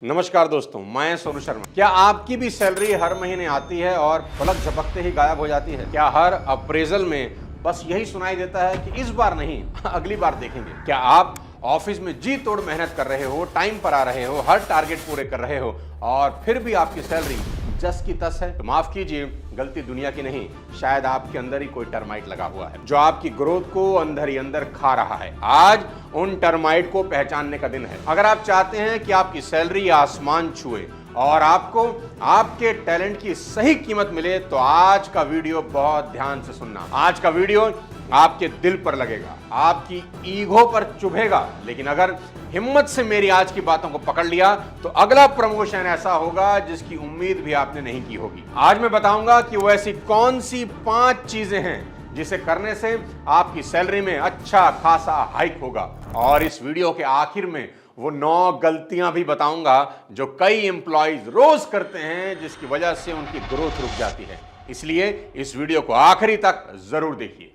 नमस्कार दोस्तों, मैं सोनू शर्मा। क्या आपकी भी सैलरी हर महीने आती है और पलक झपकते ही गायब हो जाती है? क्या हर अप्रेजल में बस यही सुनाई देता है कि इस बार नहीं, अगली बार देखेंगे? क्या आप ऑफिस में जी तोड़ मेहनत कर रहे हो, टाइम पर आ रहे हो, हर टारगेट पूरे कर रहे हो और फिर भी आपकी सैलरी जस की तस है? तो माफ कीजिए, गलती दुनिया की नहीं, शायद आपके अंदर ही कोई टर्माइट लगा हुआ है जो आपकी ग्रोथ को अंदर ही अंदर खा रहा है। आज उन टर्माइट को पहचानने का दिन है। अगर आप चाहते हैं कि आपकी सैलरी आसमान छुए और आपको आपके टैलेंट की सही कीमत मिले, तो आज का वीडियो बहुत ध्यान से सुनना। आज का वीडियो आपके दिल पर लगेगा, आपकी ईगो पर चुभेगा, लेकिन अगर हिम्मत से मेरी आज की बातों को पकड़ लिया तो अगला प्रमोशन ऐसा होगा जिसकी उम्मीद भी आपने नहीं की होगी। आज मैं बताऊंगा कि वो ऐसी कौन सी 5 चीजें हैं जिसे करने से आपकी सैलरी में अच्छा खासा हाइक होगा, और इस वीडियो के आखिर में वो 9 गलतियां भी बताऊंगा जो कई एम्प्लॉइज रोज करते हैं, जिसकी वजह से उनकी ग्रोथ रुक जाती है। इसलिए इस वीडियो को आखिरी तक जरूर देखिए।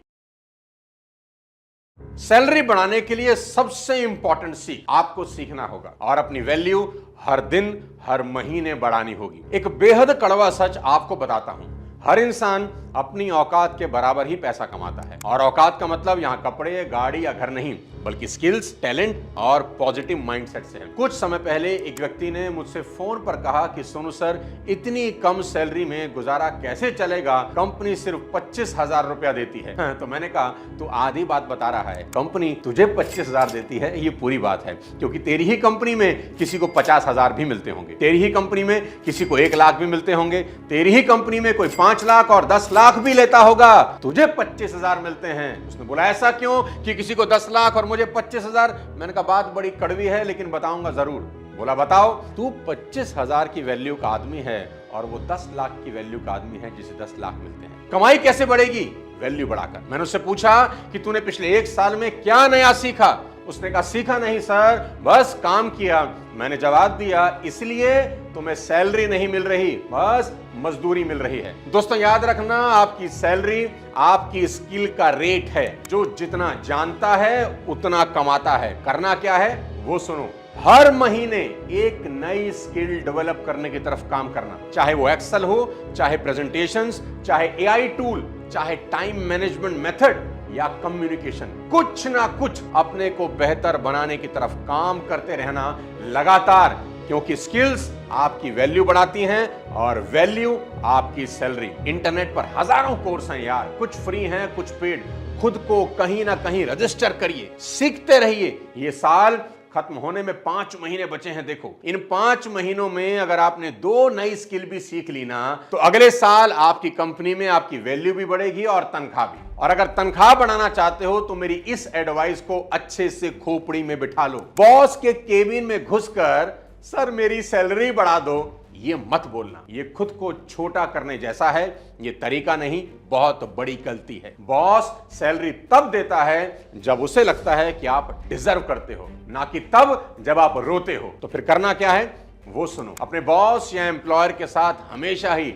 सैलरी बढ़ाने के लिए सबसे इंपॉर्टेंट सीख आपको सीखना होगा और अपनी वैल्यू हर दिन हर महीने बढ़ानी होगी। एक बेहद कड़वा सच आपको बताता हूं, हर इंसान अपनी औकात के बराबर ही पैसा कमाता है, और औकात का मतलब यहां कपड़े, गाड़ी या घर नहीं, बल्कि स्किल्स, टैलेंट और पॉजिटिव माइंडसेट से है। कुछ समय पहले एक व्यक्ति ने मुझसे फोन पर कहा कि सोनू सर, इतनी कम सैलरी में गुजारा कैसे चलेगा? कंपनी सिर्फ 25,000 रुपया देती है। तो मैंने कहा, तू आधी बात बता रहा है, कंपनी तुझे 25,000 देती है ये पूरी बात है, क्योंकि तेरी ही कंपनी में किसी को 50,000 भी मिलते होंगे, तेरी ही कंपनी में किसी को 1 लाख भी मिलते होंगे, तेरी ही कंपनी में कोई 5 लाख और 10 लाख भी लेता होगा, तुझे 25,000 मिलते हैं। उसने बोला, ऐसा क्यों कि किसी को 10 लाख और मुझे 25,000? मैंने कहा, बात बड़ी कड़वी है लेकिन बताऊंगा जरूर। बोला, बताओ। तू 25,000 की वैल्यू का आदमी है और वो 10 लाख की वैल्यू का आदमी है जिसे 10 लाख मिलते हैं। कमाई कैसे बढ़ेगी? वैल्यू बढ़ाकर। मैंने उससे पूछा कि तूने पिछले 1 साल में क्या नया सीखा? उसने कहा, सीखा नहीं सर, बस काम किया। मैंने जवाब दिया, इसलिए तुम्हें सैलरी नहीं मिल रही, बस मजदूरी मिल रही है। दोस्तों याद रखना, आपकी सैलरी आपकी स्किल का रेट है। जो जितना जानता है उतना कमाता है। करना क्या है वो सुनो। हर महीने एक नई स्किल डेवलप करने की तरफ काम करना, चाहे वो एक्सेल हो, चाहे प्रेजेंटेशंस, चाहे एआई टूल, चाहे टाइम मैनेजमेंट मेथड या कम्युनिकेशन। कुछ ना कुछ अपने को बेहतर बनाने की तरफ काम करते रहना लगातार, क्योंकि स्किल्स आपकी वैल्यू बढ़ाती हैं और वैल्यू आपकी सैलरी। इंटरनेट पर हजारों कोर्स हैं यार, कुछ फ्री हैं, कुछ पेड। खुद को कहीं ना कहीं रजिस्टर करिए, सीखते रहिए। ये साल खत्म होने में 5 महीने बचे हैं। देखो, इन 5 महीनों में अगर आपने 2 नई स्किल भी सीख ली ना, तो अगले साल आपकी कंपनी में आपकी वैल्यू भी बढ़ेगी और तनख्वाह भी। और अगर तनख्वाह बढ़ाना चाहते हो तो मेरी इस एडवाइस को अच्छे से खोपड़ी में बिठा लो। बॉस के केबिन में घुसकर, सर मेरी सैलरी बढ़ा दो, ये मत बोलना। ये खुद को छोटा करने जैसा है, ये तरीका नहीं, बहुत बड़ी गलती है। बॉस सैलरी तब देता है जब उसे लगता है कि आप डिजर्व करते हो, ना कि तब जब आप रोते हो। तो फिर करना क्या है वो सुनो। अपने बॉस या एम्प्लॉयर के साथ हमेशा ही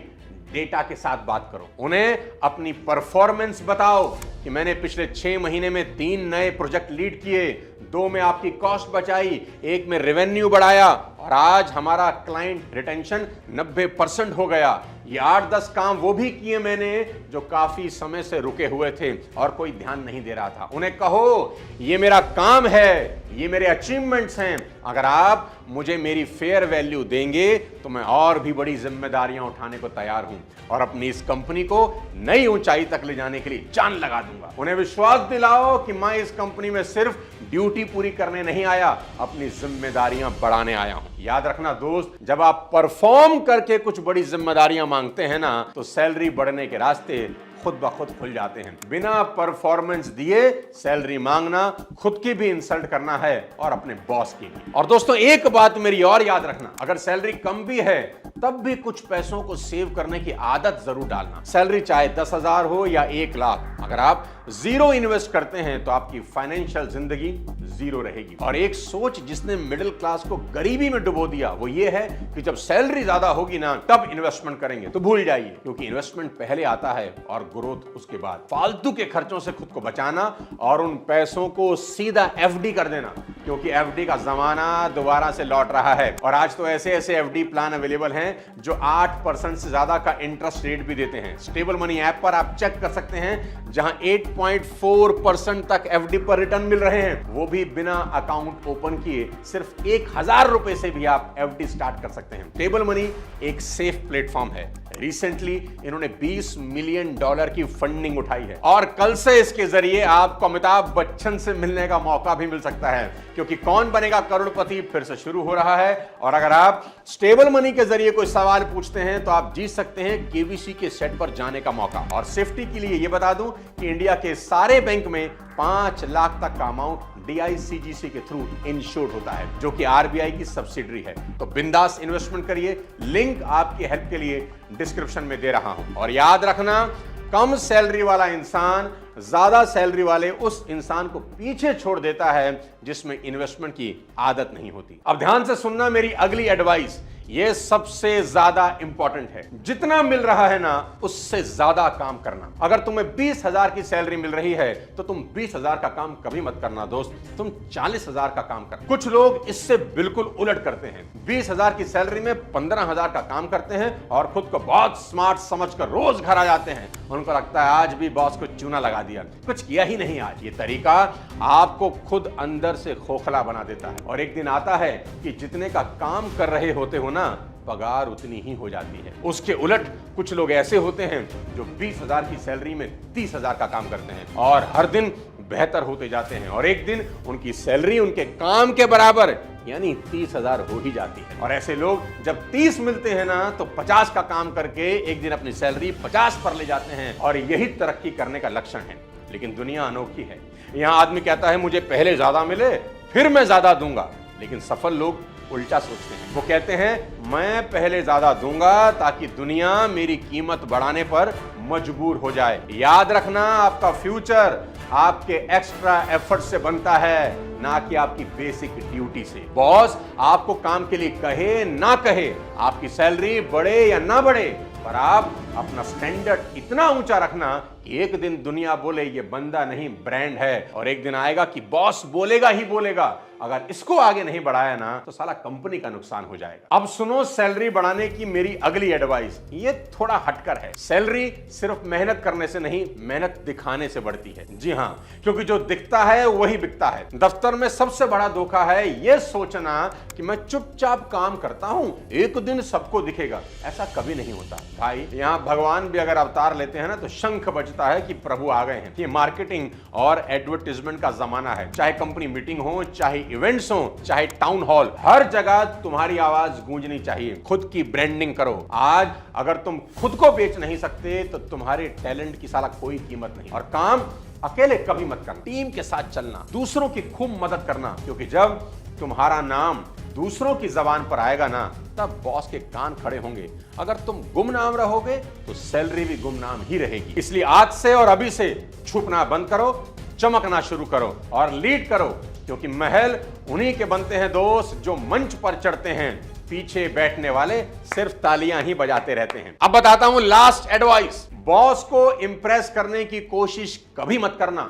डेटा के साथ बात करो। उन्हें अपनी परफॉर्मेंस बताओ कि मैंने पिछले 6 महीने में 3 नए प्रोजेक्ट लीड किए, 2 में आपकी कॉस्ट बचाई, 1 में रेवेन्यू बढ़ाया और आज हमारा क्लाइंट रिटेंशन 90% हो गया। ये 8-10 काम वो भी किए मैंने जो काफी समय से रुके हुए थे और कोई ध्यान नहीं दे रहा था। उन्हें कहो, ये मेरा काम है, ये मेरे अचीवमेंट्स हैं। अगर आप मुझे मेरी फेयर वैल्यू देंगे तो मैं और भी बड़ी जिम्मेदारियां उठाने को तैयार हूं और अपनी इस कंपनी को नई ऊंचाई तक ले जाने के लिए जान लगा दूंगा। उन्हें विश्वास दिलाओ कि मैं इस कंपनी में सिर्फ ड्यूटी पूरी करने नहीं आया, अपनी जिम्मेदारियां बढ़ाने आया हूं। याद रखना दोस्त, जब आप परफॉर्म करके कुछ बड़ी जिम्मेदारियां मांगते हैं ना, तो सैलरी बढ़ने के रास्ते खुद ब खुद खुल जाते हैं। बिना परफॉर्मेंस दिए सैलरी मांगना खुद की भी इंसल्ट करना है और अपने बॉस की भी। और दोस्तों एक बात मेरी और याद रखना, अगर सैलरी कम भी है तब भी कुछ पैसों को सेव करने की आदत जरूर डालना। सैलरी चाहे 10,000 हो या 1 लाख, अगर आप जीरो इन्वेस्ट करते हैं तो आपकी फाइनेंशियल जिंदगी जीरो रहेगी। और एक सोच जिसने मिडिल क्लास को गरीबी में डुबो दिया वो ये है कि जब सैलरी ज्यादा होगी ना तब इन्वेस्टमेंट करेंगे, तो भूल जाइए, क्योंकि इन्वेस्टमेंट पहले आता है और ग्रोथ उसके बाद। फालतू के खर्चों से खुद को बचाना और उन पैसों को सीधा एफडी कर देना, क्योंकि एफडी का जमाना दोबारा से लौट रहा है। और आज तो ऐसे ऐसे एफडी प्लान अवेलेबल हैं जो 8% से ज्यादा का इंटरेस्ट रेट भी देते हैं। स्टेबल मनी ऐप पर आप चेक कर सकते हैं, जहां 8.4% तक एफडी पर रिटर्न मिल रहे हैं, वो भी बिना अकाउंट ओपन किए। सिर्फ 1000 रुपए से भी आप एफडी स्टार्ट कर सकते हैं। स्टेबल मनी एक सेफ प्लेटफॉर्म है। रिसेंटली इन्होंने $20 मिलियन की फंडिंग उठाई है और कल से इसके जरिए आपको अमिताभ बच्चन से मिलने का मौका भी मिल सकता है, क्योंकि कौन बनेगा करोड़पति फिर से शुरू हो रहा है। और अगर आप स्टेबल मनी के जरिए कोई सवाल पूछते हैं तो आप जीत सकते हैं केवीसी के सेट पर जाने का मौका। और सेफ्टी के लिए यह बता दूं कि इंडिया के सारे बैंक में 5 लाख तक का अमाउंट DICGC के थ्रू इंश्योर्ड होता है, जो कि RBI की सब्सिडरी है। तो बिंदास इन्वेस्टमेंट करिए, लिंक आपकी हेल्प के लिए डिस्क्रिप्शन में दे रहा हूं। और याद रखना, कम सैलरी वाला इंसान ज्यादा सैलरी वाले उस इंसान को पीछे छोड़ देता है जिसमें इन्वेस्टमेंट की आदत नहीं होती। अब ध्यान से सुनना मेरी अगली एडवाइस, ये सबसे ज्यादा इंपॉर्टेंट है। जितना मिल रहा है ना उससे ज्यादा काम करना। अगर तुम्हें 20,000 की सैलरी मिल रही है तो तुम 20,000 का काम कभी मत करना दोस्त, तुम 40,000 का काम करना। कुछ लोग इससे बिल्कुल उलट करते हैं, 20,000 की सैलरी में 15,000 का काम करते हैं और खुद को बहुत स्मार्ट समझकर रोज घर आ जाते हैं। उनको लगता है आज भी बॉस को चूना लगा दिया, कुछ किया ही नहीं आज। ये तरीका आपको खुद अंदर से खोखला बना देता है और एक दिन आता है कि जितने का काम कर रहे होते हो ना, पगार उतनी ही हो जाती है। उसके उलट कुछ लोग ऐसे होते हैं जो 20,000 की सैलरी में 30,000 का काम करते हैं और हर दिन बेहतर होते जाते हैं और एक दिन उनकी सैलरी उनके काम के बराबर यानी 30,000 हो ही जाती है। और ऐसे लोग जब 30 मिलते हैं ना तो 50 का काम करके एक दिन अपनी सैलरी 50 पर ले जाते हैं और यही तरक्की करने का लक्षण है। लेकिन दुनिया अनोखी है। यहां आदमी कहता है मुझे पहले ज्यादा मिले फिर मैं ज्यादा दूंगा, लेकिन सफल लोग उल्टा सोचते हैं। वो कहते हैं मैं पहले ज्यादा दूंगा ताकि दुनिया मेरी कीमत बढ़ाने पर मजबूर हो जाए। याद रखना, आपका फ्यूचर आपके एक्स्ट्रा एफर्ट से बनता है, ना कि आपकी बेसिक ड्यूटी से। बॉस आपको काम के लिए कहे ना कहे, आपकी सैलरी बढ़े या ना बढ़े, पर आप अपना स्टैंडर्ड इतना ऊंचा रखना कि एक दिन दुनिया बोले ये बंदा नहीं ब्रांड है, और एक दिन आएगा कि बॉस बोलेगा ही बोलेगा। अगर इसको आगे नहीं बढ़ाया ना तो साला कंपनी का नुकसान हो जाएगा। अब सुनो सैलरी बढ़ाने की मेरी अगली एडवाइस, ये थोड़ा हटकर है। सैलरी सिर्फ मेहनत करने से नहीं, मेहनत दिखाने से बढ़ती है। जी हाँ, क्योंकि जो दिखता है वही बिकता है। दफ्तर में सबसे बड़ा धोखा है ये सोचना कि मैं चुपचाप काम करता हूं, एक दिन सबको दिखेगा। ऐसा कभी नहीं होता भाई। यहाँ भगवान भी अगर अवतार लेते हैं ना तो शंख बजता है कि प्रभु आ गए हैं। ये मार्केटिंग और एडवर्टाइजमेंट का जमाना है। चाहे कंपनी मीटिंग हो, चाहे इवेंट्स हो, चाहे टाउन हॉल, हर जगह तुम्हारी आवाज गूंजनी चाहिए। खुद की ब्रांडिंग करो। आज अगर तुम खुद को बेच नहीं सकते तो तुम्हारे टैलेंट की साला कोई कीमत नहीं। और काम अकेले कभी मत करना, टीम के साथ चलना, दूसरों की खूब मदद करना, क्योंकि जब तुम्हारा नाम दूसरों की जबान पर आएगा ना तब बॉस के कान खड़े होंगे। अगर तुम गुमनाम रहोगे तो सैलरी भी गुमनाम ही रहेगी। इसलिए आज से और अभी से छुपना बंद करो, चमकना शुरू करो और लीड करो, क्योंकि महल उन्हीं के बनते हैं दोस्त जो मंच पर चढ़ते हैं, पीछे बैठने वाले सिर्फ तालियां ही बजाते रहते हैं। अब बताता हूं लास्ट एडवाइस, बॉस को इंप्रेस करने की कोशिश कभी मत करना,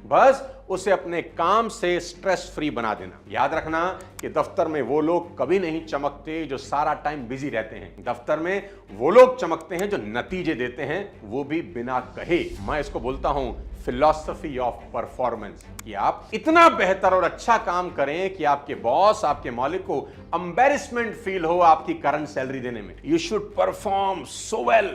बस उसे अपने काम से स्ट्रेस फ्री बना देना। याद रखना कि दफ्तर में वो लोग कभी नहीं चमकते जो सारा टाइम बिजी रहते हैं। दफ्तर में वो लोग चमकते हैं जो नतीजे देते हैं, वो भी बिना कहे। मैं इसको बोलता हूं फिलॉसफी ऑफ परफॉर्मेंस, कि आप इतना बेहतर और अच्छा काम करें कि आपके बॉस, आपके मालिक को एम्बैरेसमेंट फील हो आपकी करंट सैलरी देने में। You should perform so well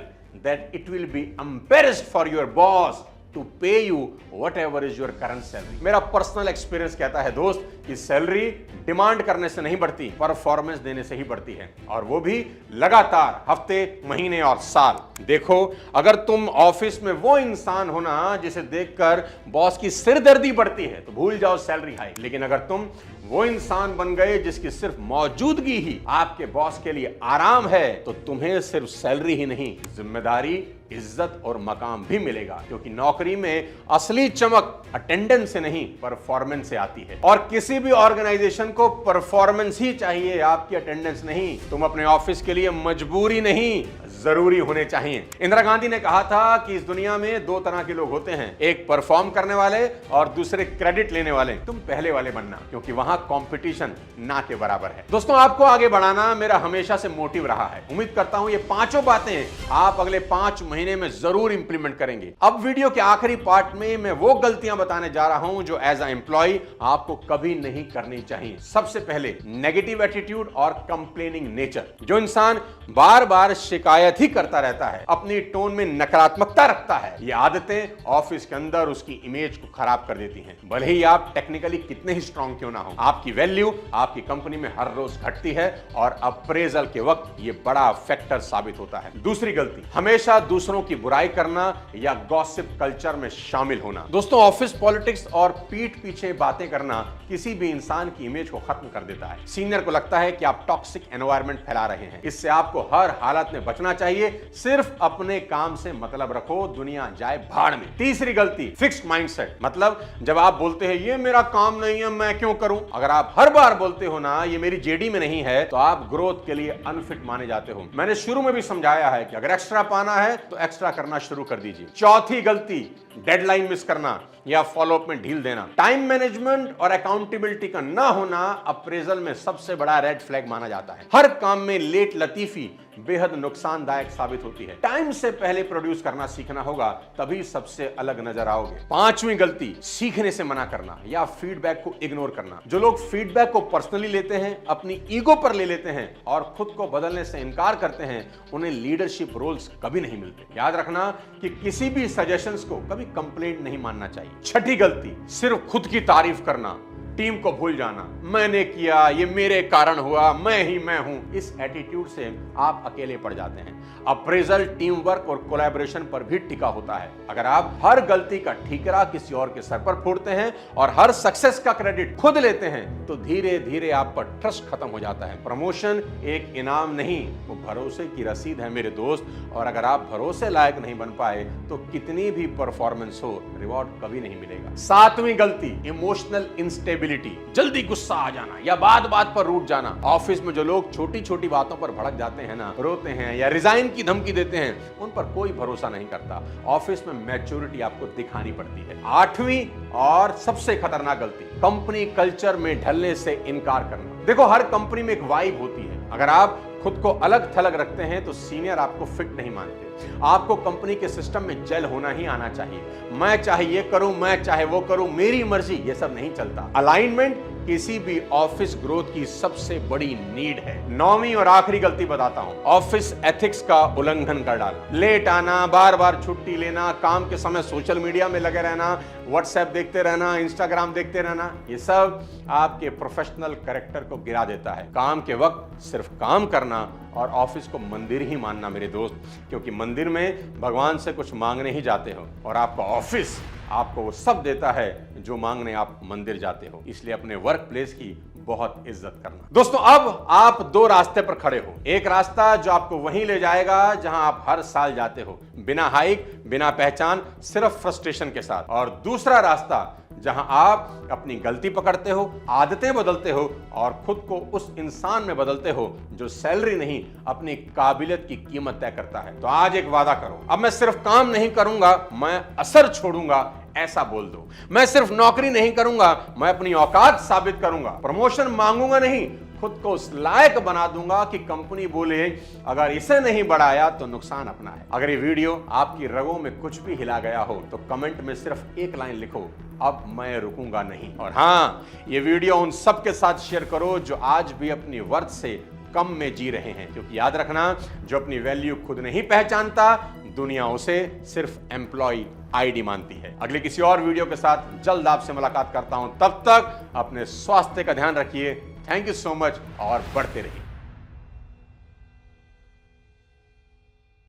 that it will be embarrassed for your boss to pay you whatever is your current salary। मेरा पर्सनल एक्सपीरियंस कहता है दोस्त कि सैलरी डिमांड करने से नहीं बढ़ती, परफॉर्मेंस देने से ही बढ़ती है, और वो भी लगातार, हफ्ते, महीने और साल। देखो, अगर तुम ऑफिस में वो इंसान हो ना जिसे देखकर बॉस की सिरदर्दी बढ़ती है तो भूल जाओ सैलरी हाइक। लेकिन अगर तुम वो इंसान बन गए जिसकी सिर्फ मौजूदगी ही आपके बॉस के लिए आराम है, तो तुम्हें सिर्फ सैलरी ही नहीं, जिम्मेदारी, इज्जत और मकाम भी मिलेगा। क्योंकि नौकरी में असली चमक अटेंडेंस से नहीं, परफॉर्मेंस से आती है। और किसी भी ऑर्गेनाइजेशन को परफॉर्मेंस ही चाहिए, आपकी अटेंडेंस नहीं। तुम अपने ऑफिस के लिए मजबूरी नहीं, जरूरी होने चाहिए। इंदिरा गांधी ने कहा था कि इस दुनिया में दो तरह के लोग होते हैं, एक परफॉर्म करने वाले और दूसरे क्रेडिट लेने वाले। तुम पहले वाले बनना, क्योंकि वहां कंपटीशन ना के बराबर है। दोस्तों, आपको आगे बढ़ाना मेरा हमेशा से मोटिव रहा है। उम्मीद करता हूं ये पांचों बातें आप अगले 5 महीने में जरूर इंप्लीमेंट करेंगे। अब वीडियो के आखिरी पार्ट में मैं वो गलतियां बताने जा रहा हूं जो एज अ एम्प्लॉय आपको कभी नहीं करनी चाहिए। सबसे पहले, नेगेटिव एटीट्यूड और कंप्लेनिंग नेचर। जो इंसान बार बार शिकायत ही करता रहता है, अपनी टोन में नकारात्मकता रखता है, ये आदतें ऑफिस के अंदर उसकी इमेज को खराब कर देती हैं। भले ही आप टेक्निकली कितने ही स्ट्रांग क्यों ना हो, आपकी वैल्यू आपकी कंपनी में हर रोज घटती है और अप्रेजल के वक्त ये बड़ा फैक्टर साबित होता है। दूसरी गलती, हमेशा दूसरों की बुराई करना या गॉसिप कल्चर में शामिल होना। दोस्तों, ऑफिस पॉलिटिक्स और पीठ पीछे बातें करना किसी भी इंसान की इमेज को खत्म कर देता है। सीनियर को लगता है कि आप टॉक्सिक एनवायरनमेंट फैला रहे हैं। इससे आपको हर हालत में बचना चाहिए। सिर्फ अपने काम से मतलब रखो, दुनिया जाए भाड़ में। तीसरी गलती, फिक्स्ड माइंडसेट। मतलब जब आप बोलते हैं ये मेरा काम नहीं है, मैं क्यों करूं, अगर आप हर बार बोलते हो ना ये मेरी जेडी में नहीं है, तो आप ग्रोथ के लिए अनफिट माने जाते हो। मैंने शुरू में भी समझाया है कि अगर एक्स्ट्रा पाना है तो एक्स्ट्रा करना शुरू कर दीजिए। चौथी गलती, डेडलाइन मिस करना या फॉलोअप में ढील देना। टाइम मैनेजमेंट और अकाउंटेबिलिटी का ना होना अप्रेजल में सबसे बड़ा रेड फ्लैग माना जाता है। हर काम में लेट लतीफी बेहद नुकसानदायक साबित होती है। टाइम से पहले प्रोड्यूस करना सीखना होगा, तभी सबसे अलग नजर आओगे। पांचवी गलती, सीखने से मना करना या फीडबैक को इग्नोर करना। जो लोग फीडबैक को पर्सनली लेते हैं, अपनी ईगो पर ले लेते हैं और खुद को बदलने से इनकार करते हैं, उन्हें लीडरशिप रोल्स कभी नहीं मिलते। याद रखना कि किसी भी सजेशंस को कभी कंप्लेंट नहीं मानना चाहिए। छठी गलती, सिर्फ खुद की तारीफ करना, टीम को भूल जाना। मैंने किया, ये मेरे कारण हुआ, मैं ही मैं हूं। इस एटीट्यूड से आप अकेले पड़ जाते हैं। अप्रेजल टीम वर्क और कोलैबोरेशन पर भी टिका होता है। अगर आप हर गलती का ठीकरा किसी और के सर पर फोड़ते हैं और हर सक्सेस का क्रेडिट खुद लेते हैं, तो धीरे धीरे आप पर ट्रस्ट खत्म हो जाता है। प्रमोशन एक इनाम नहीं, वो भरोसे की रसीद है मेरे दोस्त। और अगर आप भरोसे लायक नहीं बन पाए तो कितनी भी परफॉर्मेंस हो, रिवॉर्ड कभी नहीं मिलेगा। सातवीं गलती, इमोशनल इंस्टेबिलिटी। जल्दी गुस्सा आ जाना या बात बात पर रूठ जाना। ऑफिस में जो लोग छोटी छोटी बातों पर भड़क जाते हैं ना, रोते हैं या रिजाइन की धमकी देते हैं, उन पर कोई भरोसा नहीं करता। ऑफिस में मैच्योरिटी आपको दिखानी पड़ती है। आठवीं और सबसे खतरनाक गलती, कंपनी कल्चर में ढलने से इनकार करना। देखो, हर कंपनी में एक वाइब होती है। अगर आप खुद को अलग थलग रखते हैं तो सीनियर आपको फिट नहीं मानते। आपको कंपनी के सिस्टम में जेल होना ही आना चाहिए। मैं चाहे ये करूं, मैं चाहे वो करूं, मेरी मर्जी, ये सब नहीं चलता। अलाइनमेंट किसी भी ऑफिस ग्रोथ की सबसे बड़ी नीड है। नौवीं और आखिरी गलती बताता हूं, ऑफिस एथिक्स का उल्लंघन कर डाला। लेट आना, बार बार छुट्टी लेना, काम के समय सोशल मीडिया में लगे रहना, व्हाट्सएप देखते रहना, इंस्टाग्राम देखते रहना, ये सब आपके प्रोफेशनल कैरेक्टर को गिरा देता है। काम के वक्त सिर्फ काम करना और ऑफिस को मंदिर ही मानना मेरे दोस्त, क्योंकि मंदिर में भगवान से कुछ मांगने ही जाते हो और आपका ऑफिस आपको वो सब देता है जो मांगने आप मंदिर जाते हो। इसलिए अपने वर्क प्लेस की बहुत इज्जत करना। दोस्तों, अब आप दो रास्ते पर खड़े हो। एक रास्ता जो आपको वहीं ले जाएगा जहां आप हर साल जाते हो, बिना हाइक, बिना पहचान, सिर्फ फ्रस्ट्रेशन के साथ। और दूसरा रास्ता जहां आप अपनी गलती पकड़ते हो, आदतें बदलते हो और खुद को उस इंसान में बदलते हो जो सैलरी नहीं, अपनी काबिलियत की कीमत तय करता है। तो आज एक वादा करो, अब मैं सिर्फ काम नहीं करूंगा, मैं असर छोड़ूंगा, ऐसा बोल दो। मैं सिर्फ नौकरी नहीं करूंगा, मैं अपनी औकात साबित करूंगा। प्रमोशन मांगूंगा नहीं, खुद को उस लायक बना दूंगा कि कंपनी बोले अगर इसे नहीं बढ़ाया तो नुकसान अपना है। अगर ये वीडियो आपकी रगों में कुछ भी हिला गया हो तो कमेंट में सिर्फ एक लाइन लिखो, अब मैं रुकूंगा नहीं। और हाँ, ये वीडियो उन सब के साथ शेयर करो जो आज भी अपनी वर्थ से कम में जी रहे हैं, क्योंकि याद रखना, जो अपनी वैल्यू खुद नहीं पहचानता, दुनिया उसे सिर्फ एम्प्लॉय आईडी मानती है। अगले किसी और वीडियो के साथ जल्द आपसे मुलाकात करता हूं। तब तक अपने स्वास्थ्य का ध्यान रखिए। थैंक यू सो मच और बढ़ते रहिए।